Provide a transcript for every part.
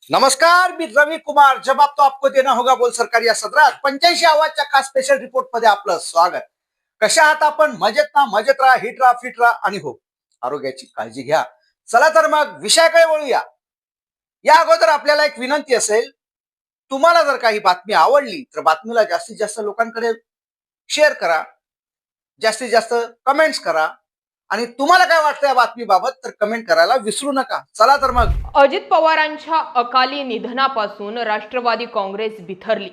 नमस्कार, मी रवि कुमार। जवाब तो आपको देना होगा बोल सरकार या सत्रात 85 आवाजच्या खास स्पेशल रिपोर्ट मध्ये आपलं स्वागत। कशा आहात आपण? मजेत ना? मजेत राहा, हिट राहा, फिट राहा आणि हो, आरोग्याची काळजी घ्या। चला तर मग विषयाकडे वळूया। या अगोदर आपल्याला एक विनंती असेल, तुम्हाला जर काही बातमी आवडली तर बातमीला जास्तीत जास्त लोकांकडे शेअर करा, जास्तीत जास्त कमेंट्स करा आणि तुम्हाला काय वाटतं या बातमीबाबत तर कमेंट करायला विसरू नका। चला तर मग अजित पवारांच्या अकाली निधनापासून राष्ट्रवादी काँग्रेस बिथरली।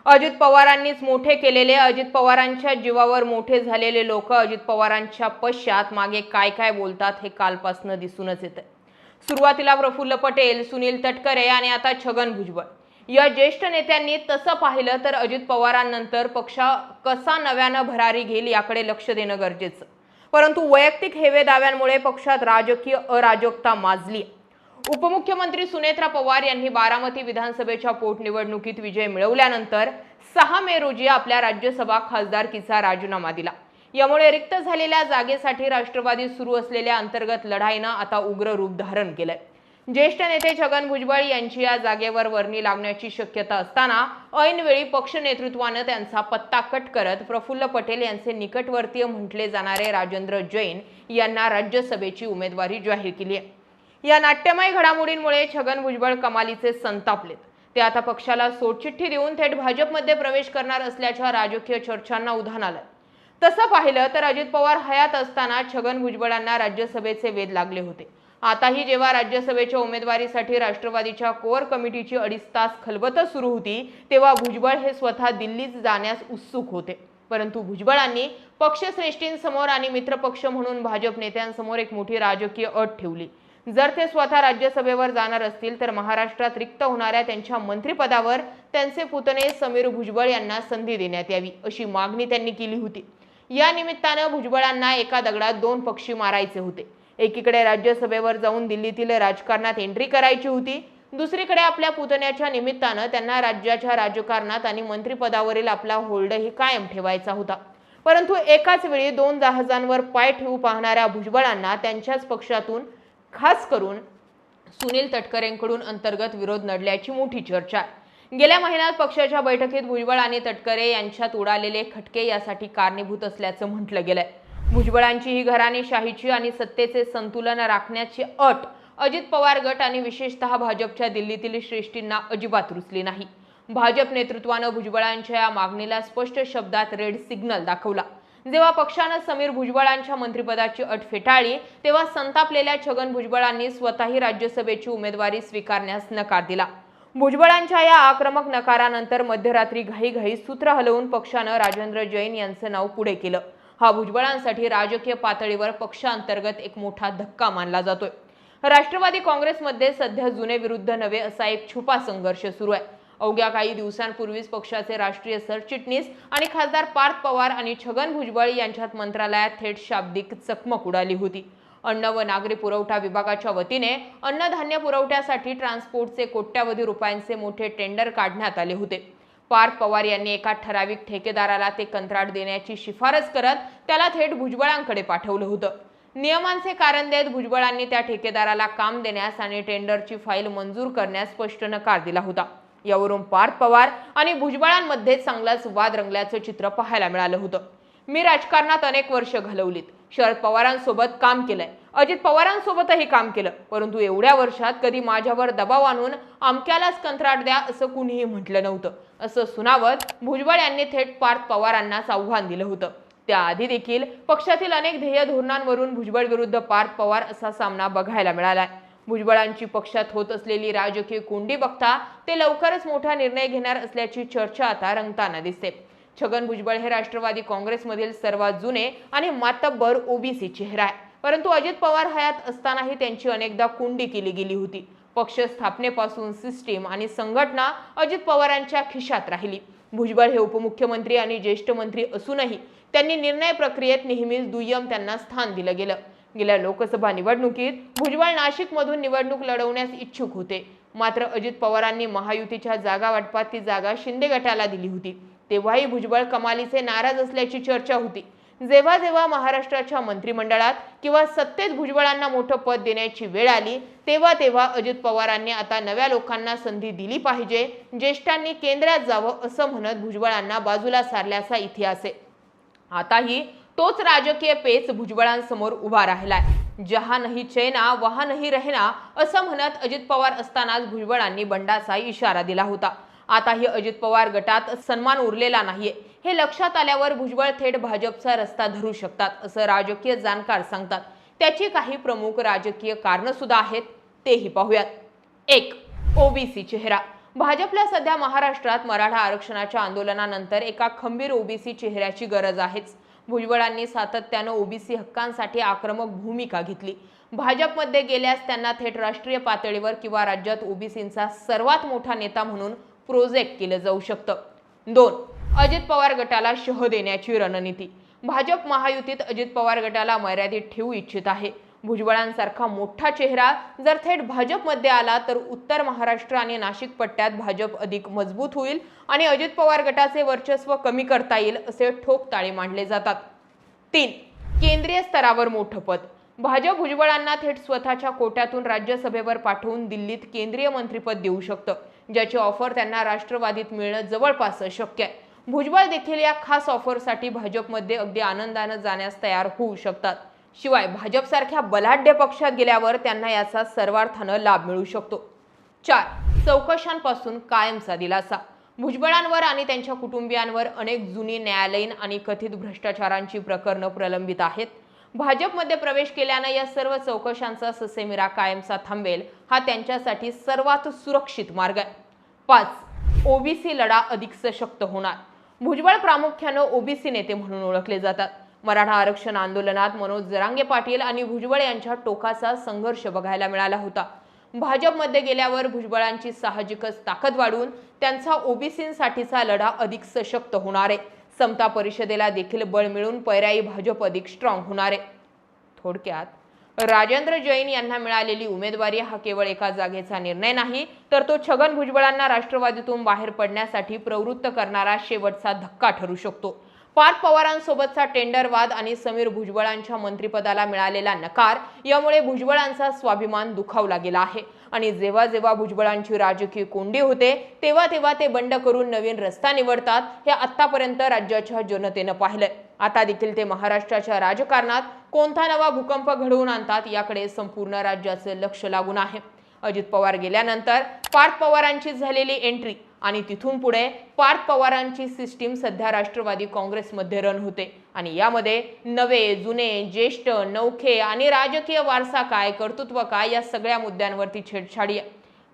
अजित पवारांनीच मोठे केलेले, अजित पवारांच्या जीवावर मोठे झालेले लोक अजित पवारांच्या पश्चात मागे काय काय बोलतात हे कालपासून दिसूनच येतं। सुरुवातीला प्रफुल्ल पटेल, सुनील तटकरे आणि आता छगन भुजबळ या ज्येष्ठ नेत्यांनी तसं पाहिलं तर अजित पवारांनंतर पक्ष कसा नव्यानं भरारी घेईल याकडे लक्ष देणं गरजेचं। परंतु वैयक्तिक हेवे दाव्यांमुळे पक्षात राजकीय अराजकता माजली। उपमुख्यमंत्री सुनेत्रा पवार यांनी बारामती विधानसभेच्या पोटनिवडणुकीत विजय मिळवल्यानंतर 6 मे रोजी आपल्या राज्यसभा खासदारकीचा राजीनामा दिला। यामुळे रिक्त झालेल्या जागेसाठी राष्ट्रवादी सुरू असलेल्या अंतर्गत लढाईनं आता उग्र रूप धारण केलंय। ज्येष्ठ नेते छगन भुजबळ यांची या जागेवर वर्णी लागण्याची शक्यता असताना ऐनवेळी पक्ष नेतृत्वानं त्यांचा पत्ता कट करत प्रफुल्ल पटेल यांचे निकटवर्तीय म्हटले जाणारे राजेंद्र जैन यांना राज्यसभेची उमेदवारी जाहीर केली आहे। या नाट्यमय घडामोडींमुळे छगन भुजबळ कमालीचे संतापलेत। ते आता पक्षाला सोडचिठ्ठी देऊन थेट भाजपमध्ये प्रवेश करणार असल्याच्या राजकीय चर्चांना उधाण आलं। तसं पाहिलं तर अजित पवार हयात असताना छगन भुजबळांना राज्यसभेचे वेध लागले होते। आताही जेव्हा राज्यसभेच्या उमेदवारीसाठी राष्ट्रवादीच्या कोअर कमिटीची 2.5 तास खलबतं सुरू होती, तेव्हा भुजबळ हे स्वतः दिल्लीत जाण्यास उत्सुक होते। परंतु भुजबळांनी पक्षश्रेष्ठींसमोर आणि मित्रपक्ष म्हणून भाजप नेत्यांसमोर एक मोठी राजकीय अट ठेवली। जर ते स्वतः राज्यसभेवर जाणार असतील तर महाराष्ट्रात रिक्त होणाऱ्या त्यांच्या मंत्रिपदावर त्यांचे पुतणे समीर भुजबळ यांना संधी देण्यात यावी अशी मागणी त्यांनी केली होती। या निमित्तानं भुजबळांना एका दगडात 2 पक्षी मारायचे होते। एकीकडे राज्यसभेवर जाऊन दिल्लीतील राजकारणात एंट्री करायची होती, दुसरीकडे आपल्या पुतण्याच्या निमित्तानं त्यांना राज्याच्या राजकारणात आणि मंत्रिपदावरील आपला होल्डही कायम ठेवायचा होता। परंतु एकाच वेळी 2 जहाजांवर पाय ठेवू पाहणाऱ्या भुजबळांना त्यांच्याच पक्षातून खास करून सुनील तटकरेंकडून अंतर्गत विरोध नडल्याची मोठी चर्चा आहे। गेल्या महिन्यात पक्षाच्या बैठकीत भुजबळ आणि तटकरे यांच्यात उडालेले खटके यासाठी कारणीभूत असल्याचं म्हटलं गेलंय। भुजबळांची ही घराणेशाहीची आणि सत्तेचे संतुलन राखण्याची अट अजित पवार गट आणि विशेषतः भाजपच्या दिल्लीतील श्रेष्ठींना अजिबात रुचली नाही। भाजप नेतृत्वानं भुजबळांच्या या मागणीला स्पष्ट शब्दात रेड सिग्नल दाखवला। जेव्हा पक्षानं समीर भुजबळांच्या मंत्रिपदाची अट फेटाळली, तेव्हा संतापलेल्या छगन भुजबळांनी स्वतःही राज्यसभेची उमेदवारी स्वीकारण्यास नकार दिला। भुजबळांच्या या आक्रमक नकारानंतर मध्यरात्री घाईघाई सूत्र हलवून पक्षानं राजेंद्र जैन यांचं नाव पुढे केलं। हा भुजबळांसाठी राजकीय पातळीवर पक्षांतर्गत एक मोठा धक्का मानला जातोय। राष्ट्रवादी काँग्रेसमध्ये सध्या जुने विरुद्ध नवे असा एक छुपा संघर्ष सुरू आहे। अवघ्या काही दिवसांपूर्वीच पक्षाचे राष्ट्रीय सरचिटणीस आणि खासदार पार्थ पवार आणि छगन भुजबळ यांच्यात मंत्रालयात थेट शाब्दिक चकमक उडाली होती। अन्न व नागरी पुरवठा विभागाच्या वतीने अन्नधान्य पुरवठ्यासाठी ट्रान्सपोर्टचे कोट्यावधी रुपयांचे मोठे टेंडर काढण्यात आले होते। पार्थ पवार यांनी एका ठराविक ठेकेदाराला ते कंत्राट देण्याची शिफारस करत त्याला थेट भुजबळांकडे पाठवलं होतं। नियमांचे कारण देत भुजबळांनी त्या ठेकेदाराला काम देण्यास आणि टेंडरची फाईल मंजूर करण्यास स्पष्ट नकार दिला होता। यावरून पार्थ पवार आणि भुजबळांमध्ये चांगलाच वाद रंगल्याचं चित्र पाहायला मिळालं होतं। मी राजकारणात अनेक वर्ष घालवलीत, शरद पवारांसोबत काम केलंय, अजित पवारांसोबतही काम केलं, परंतु एवढ्या वर्षात कधी माझ्यावर दबाव आणून अमक्यालाच कंत्राट द्या असं कुणीही म्हटलं नव्हतं असं सुनावत भुजबळ यांनी थेट पार्थ पवारांनाच आव्हान दिलं होतं। त्याआधी देखील पक्षातील अनेक ध्येय धोरणांवरून भुजबळ विरुद्ध पार्थ पवार असा सामना बघायला मिळालाय। भुजबळांची पक्षात होत असलेली राजकीय कोंडी बघता ते लवकरच मोठा निर्णय घेणार असल्याची चर्चा आता रंगताना दिसते। छगन भुजबळ हे राष्ट्रवादी काँग्रेसमधील सर्वात जुने आणि मातब्बर ओबीसी चेहरा आहे, परंतु अजित पवार हयात असतानाही त्यांची अनेकदा कोंडी केली गेली होती। पक्ष स्थापनेपासून सिस्टीम आणि संघटना अजित पवारांच्या खिशात राहिली। भुजबळ हे उपमुख्यमंत्री आणि ज्येष्ठ मंत्री असूनही त्यांनी निर्णय प्रक्रियेत नेहमीच दुय्यम त्यांना स्थान दिलं गेलं। गेल्या लोकसभा निवडणुकीत भुजबळ नाशिकमधून निवडणूक लढवण्यास इच्छुक होते, मात्र अजित पवारांनी महायुतीच्या जागा वाटपात ती जागा शिंदे गटाला दिली होती। तेव्हाही भुजबळ कमालीचे नाराज असल्याची चर्चा होती। जेव्हा जेव्हा महाराष्ट्राच्या मंत्रिमंडळात किंवा सत्तेत भुजबळांना मोठं पद देण्याची वेळ आली तेव्हा तेव्हा अजित पवारांनी आता नव्या लोकांना संधी दिली पाहिजे, ज्येष्ठांनी केंद्रात जावं असं म्हणत भुजबळांना बाजूला सारल्याचा इतिहास आहे. आताही तोच राजकीय पेच भुजबळांसमोर उभा राहिलाय. जहा नहीं चैना वहा नहीं रहना असं म्हणत अजित पवार असतानाच भुजबळांनी बंडाचा इशारा दिला होता. आताही अजित पवार गटात सन्मान उरलेला नाहीये हे लक्षात आल्यावर भुजबळ थेट भाजपचा रस्ता धरू शकतात असं राजकीय जाणकार सांगतात. त्याची काही प्रमुख राजकीय कारणं सुद्धा आहेत, तेही पाहूयात. 1. ओबीसी चेहरा. भाजपला सध्या महाराष्ट्रात मराठा आरक्षणाच्या आंदोलनानंतर एका खंबीर ओबीसी चेहऱ्याची गरज आहेच. भुजबळांनी सातत्यानं ओबीसी हक्कांसाठी आक्रमक भूमिका घेतली. भाजपमध्ये गेल्यास त्यांना थेट राष्ट्रीय पातळीवर किंवा राज्यात ओबीसींचा सर्वात मोठा नेता म्हणून प्रोजेक्ट केलं जाऊ शकतं. 2. अजित पवार गटाला शह देण्याची रणनीती. भाजप महायुतीत अजित पवार गटाला मर्यादित ठेवू इच्छित आहे. भुजबळांसारखा मोठा चेहरा जर थेट भाजपमध्ये आला तर उत्तर महाराष्ट्र आणि नाशिक पट्ट्यात भाजप अधिक मजबूत होईल आणि अजित पवार गटाचे वर्चस्व कमी करता येईल असे ठोकताळे मांडले जातात. 3. केंद्रीय स्तरावर मोठं पद. भाजप भुजबळांना थेट स्वतःच्या कोट्यातून राज्यसभेवर पाठवून दिल्लीत केंद्रीय मंत्रिपद देऊ शकतं, ज्याची ऑफर त्यांना राष्ट्रवादीत मिळणं जवळपास शक्य आहे. भुजबळ देखील या खास ऑफरसाठी भाजपमध्ये अगदी आनंदानं जाण्यास तयार होऊ शकतात. शिवाय भाजपसारख्या बलाढ्य पक्षात गेल्यावर त्यांना याचा सर्वार्थानं लाभ मिळू शकतो. 4. चौकशांपासून कायमचा दिलासा. भुजबळांवर आणि त्यांच्या कुटुंबियांवर अनेक जुनी न्यायालयीन आणि कथित भ्रष्टाचारांची प्रकरणं प्रलंबित आहेत. भाजपमध्ये प्रवेश केल्यानं या सर्व चौकशांचा ससेमिरा कायमचा थांबेल हा त्यांच्यासाठी सर्वात सुरक्षित मार्ग आहे. 5. ओबीसी लढा अधिक सशक्त होणार. भुजबळ प्रामुख्यानं ओबीसी नेते म्हणून ओळखले जातात. मराठा आरक्षण आंदोलनात मनोज जरांगे पाटील आणि भुजबळ यांच्या टोकाचा संघर्ष बघायला मिळाला होता. भाजपमध्ये गेल्यावर भुजबळांची साहजिकच ताकद वाढून त्यांचा ओबीसींसाठीचा लढा अधिक सशक्त होणार आहे. समता परिषदेला देखील बळ मिळून पर्यायी भाजप अधिक स्ट्रॉंग होणार आहे. थोडक्यात राजेंद्र जैन यांना मिळालेली उमेदवारी हा केवळ एका जागेचा निर्णय नाही, तर तो छगन भुजबळांना राष्ट्रवादीतून बाहेर पडण्यासाठी प्रवृत्त करणारा शेवटचा धक्का ठरू शकतो. पार्थ पवारांसोबतचा टेंडर वाद आणि समीर भुजबळांच्या मंत्रिपदाला मिळालेला नकार यामुळे भुजबळांचा स्वाभिमान दुखावला गेला आहे आणि जेव्हा जेव्हा भुजबळांची राजकीय कोंडी होते तेव्हा तेव्हा ते बंड करून नवीन रस्ता निवडतात हे आतापर्यंत राज्याच्या जनतेनं पाहिलंय. आता देखील ते महाराष्ट्राच्या राजकारणात कोणता नवा भूकंप घडवून आणतात याकडे संपूर्ण राज्याचं लक्ष लागून आहे. अजित पवार गेल्यानंतर पार्थ पवारांची झालेली एंट्री आणि तिथून पुढे पार्थ पवारांची सिस्टीम सध्या राष्ट्रवादी काँग्रेसमध्ये रन होते आणि यामध्ये नवे, जुने, ज्येष्ठ, नौखे आणि राजकीय वारसा काय, कर्तृत्व काय या सगळ्या मुद्द्यांवरती छेडछाडी आहे.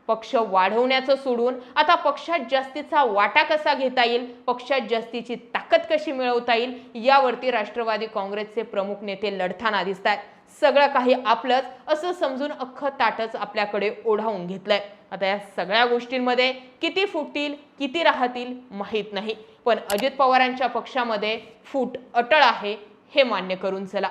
पक्ष वाढवण्याचं सोडून आता पक्षात जास्तीचा वाटा कसा घेता येईल, पक्षात जास्तीची ताकद कशी मिळवता येईल यावरती राष्ट्रवादी काँग्रेसचे प्रमुख नेते लढताना दिसत आहेत. सगळं काही आपलंच असं समजून अख्खं ताटच आपल्याकडे ओढावून घेतलंय. आता या सगळ्या गोष्टींमध्ये किती फुटतील किती राहतील माहीत नाही, पण अजित पवारांच्या पक्षामध्ये फूट अटळ आहे हे मान्य करून चला.